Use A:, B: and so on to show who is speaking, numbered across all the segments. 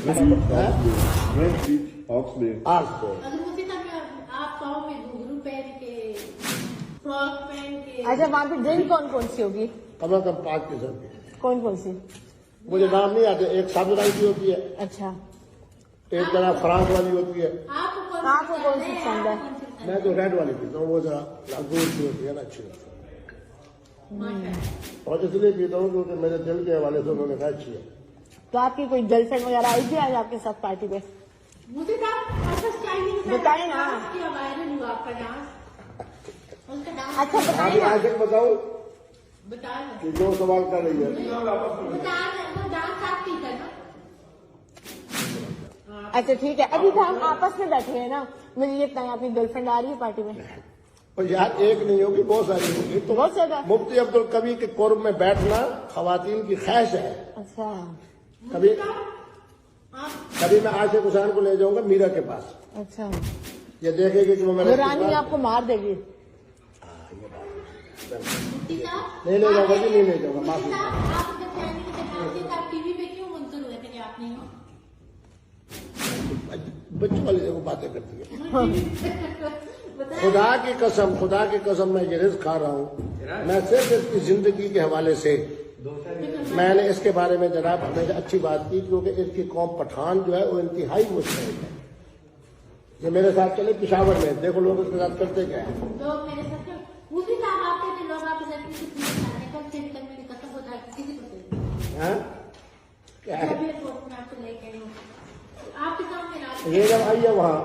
A: West Beach, Oxley.
B: अगर मुझे तब आप पाओ में घुंघरू पहन के फ्रॉक पहन के
C: अच्छा वहाँ पे ड्रिंक कौन कौन सी होगी?
D: कम से कम 5 किस्म की।
C: कौन कौन सी?
D: मुझे नाम नहीं आते। एक सब्ज रंग की होती है,
C: अच्छा
D: एक जरा फ्रांस वाली होती है।
C: आपको कौन सी पसंद है?
D: मैं तो रेड वाली पीता हूँ, वो जरा अंगूर की होती है ना, अच्छी होती है। और इसलिए पीता हूँ क्योंकि मेरे दिल के हवाले से उन्होंने कहा अच्छी है।
C: तो आपकी कोई गर्लफ्रेंड वगैरह आई थी आज आपके साथ पार्टी पे?
B: मुझे
C: बताएं ना।
B: वायरल हुआ आपका डांस, उसका डांस
C: अच्छा बताएं
D: अभी
C: ना।
D: आगे बताओ
B: बताया
D: कि जो सवाल कर रही है।
B: वो डांस आप की था ना।
C: अच्छा ठीक है, अभी तो हम आपस में बैठे हैं ना, मुझे ये बताएं आपकी गर्लफ्रेंड आ रही है पार्टी में?
D: और यार एक नहीं होगी, बहुत सारी होगी। तो
C: बहुत ज्यादा।
D: मुफ्ती अब्दुल कवी के कुर्ब में बैठना खवातीन की ख्वाहिश है।
C: अच्छा
D: कभी मैं आशिक हुसैन को ले जाऊंगा मीरा के पास,
C: अच्छा,
D: ये देखेगी कि वो
C: वो
D: मेरे
C: रानी आपको मार देगी।
D: नहीं ले जाऊंगा जी, नहीं ले जाऊंगा, माफी।
B: आप टीवी पे क्यों मुंतजर हुए थे कि आप नहीं हो?
D: बच्चों वाली देखो बातें करती है। खुदा की कसम मैं ये रिस्क खा रहा हूँ। मैं सिर्फ इसकी जिंदगी के हवाले से मैंने इसके बारे में जनाब हमेशा अच्छी बात की, क्योंकि इसकी कौम पठान जो है वो इंतहाई मुश्किल है। ये मेरे साथ चले पिशावर में, देखो लोग इसके साथ करते क्या है।
B: लोग मेरे साथ उसी साहब आते थे, लोग आप लड़की से पूछे जाने कब से निकल मेरी कसम होता है किसी को से।
D: हाँ? क्या है
B: जब ये फोन में आपको लेके आई हूँ आपके सामने रात
D: ये जब आई है वहाँ,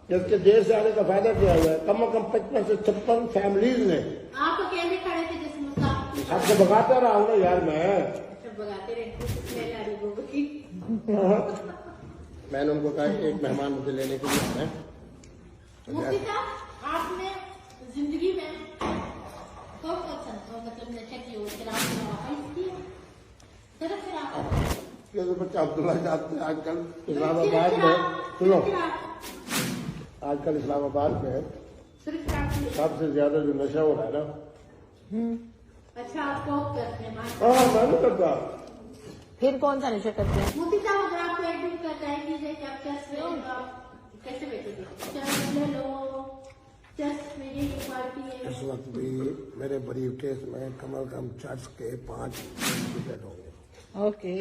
D: इसके देर से आने का फायदा क्या हुआ है? कम से कम 55 से 56 फैमिलीज ने
B: आप अकेले खड़े थे जिस मुसाफिर
D: आपको भगाता रहा हूँ ना यार मैं।
B: भगाते रहते स्मेल आ रही गोबर की।
D: मैंने उनको कहा एक मेहमान मुझे लेने के लिए आना है।
B: मुफ्ती साहब आपने जिंदगी में कौन कौन सा मतलब नशा की हो, शराब की वापस की सिर्फ शराब?
D: बच्चा अब्दुल्ला जाते हैं आजकल इस्लामाबाद में, सुनो आजकल इस्लामाबाद में
B: सिर्फ शराब की।
D: सबसे ज्यादा जो नशा हो रहा है ना।
B: अच्छा आप कॉप करते हैं
D: हाँ मैं नहीं करता।
C: फिर कौन सा नशा करते हैं?
B: मुफ्ती साहब अगर आपको एक दिन का टाइम दीजिए कि आप चेस में तो आप कैसे बैठोगे? चेस ले लो, चेस मेरी एक पार्टी है।
D: इस वक्त भी मेरे ब्रीफ केस में कम से कम चर्च के 5 टिकट होंगे।
C: ओके,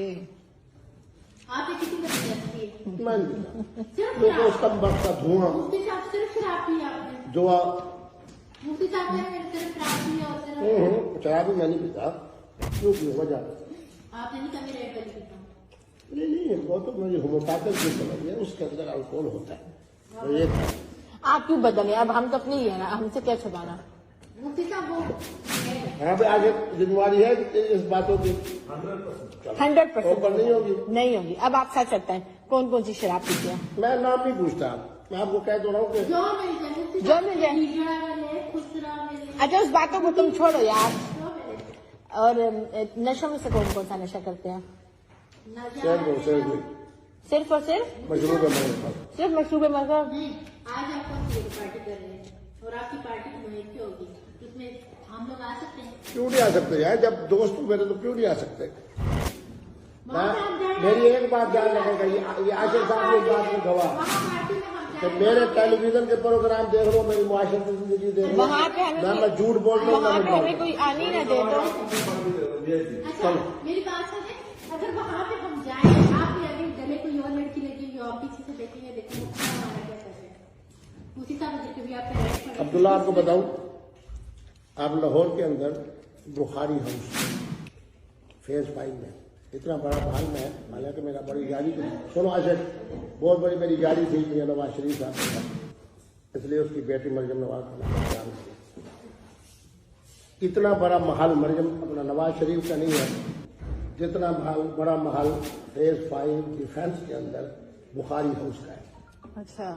B: आपने कितनी का चेस की?
D: मैं नहीं पीता।
B: सिर्फ
D: क्योंकि
B: शराब।
D: उसका वक्त का धुआं
B: मुफ्ती साहब सिर्फ शराब पी आपने?
D: जो
B: मुफ्ती साहब ने सिर्फ शराब पी और सिर्फ
D: शराब भी मैं नहीं पीता। क्यों की वजह?
B: आपने नहीं कभी रेड वाली पीता?
D: नहीं वो तो मेरी होम्योपैथिक जो दवाई है उसके अंदर अल्कोहल होता है। तो ये
C: आप क्यों बदले? अब हम तो अपनी ही है ना, हमसे क्या छुपाना?
B: मुफ्ती साहब वो
D: यहाँ पे आगे जिम्मेवारी है इस बातों की
C: 100%
D: ऊपर नहीं होगी।
C: नहीं होगी। अब आप सच सकते हैं कौन कौन सी शराब पीते हैं?
D: मैं नाम नहीं पूछता, मैं आपको कह दो रहा हूँ कि
B: जो मिल जाए मुफ्ती
C: जो मिल जाए।
B: हिजड़ा मिले, खुसरा मिले,
C: अच्छा उस बातों को तुम छोड़ो यार।
B: जो मिले।
C: और नशों में से कौन कौन सा नशा करते हैं? सिर्फ और सिर्फ
D: मशरूब है मेरे
C: सिर्फ मशरूब मजहब?
B: नहीं, आज आप कौन सी पार्टी कर रहे हैं और आपकी पार्टी की क्या होगी? उसमें हम लोग आ सकते हैं?
D: क्यों नहीं आ सकते यार? जब दोस्त मेरे तो क्यों नहीं आ सकते?
B: वहाँ पे आप जाएं।
D: मेरी एक बात ध्यान रखेगा, ये आशिक साहब की बात में गवाह
B: वहाँ पार्टी में हम
D: कि
B: जाएं।
D: मेरे टेलीविजन के प्रोग्राम देख लो, मेरी मुआशरत की जिंदगी देख लो,
C: वहाँ पे हमें
D: ना मैं झूठ बोल रहा हूँ ना
C: वहाँ
D: मैं
C: पे
D: बोल
C: हमें कोई आने ही ना दे तो।
B: अच्छा मेरी बात सुने, अगर वहाँ पे हम जाएं, आप भी अभी गले कोई और लड़की लगेगी और पीछे से देखेंगे देखेंगे हमारा क्या कर रहे हैं उसी तरह से कभी आप पे
D: अब्दुल्ला आपको बताऊं, आप लाहौर के अंदर बुखारी हाउस फेज 5 में इतना बड़ा महल में है, हालांकि मेरा बड़ी गाड़ी थी, सुनो आशिक, बहुत बड़ी मेरी गाड़ी थी मियां नवाज शरीफ साहब के साथ, इसलिए उसकी बेटी मरियम नवाज का नाम थी। इतना बड़ा महल मरियम अपना नवाज शरीफ का नहीं है जितना बड़ा महल फेज 5 डिफेंस के अंदर बुखारी हाउस का है।
C: अच्छा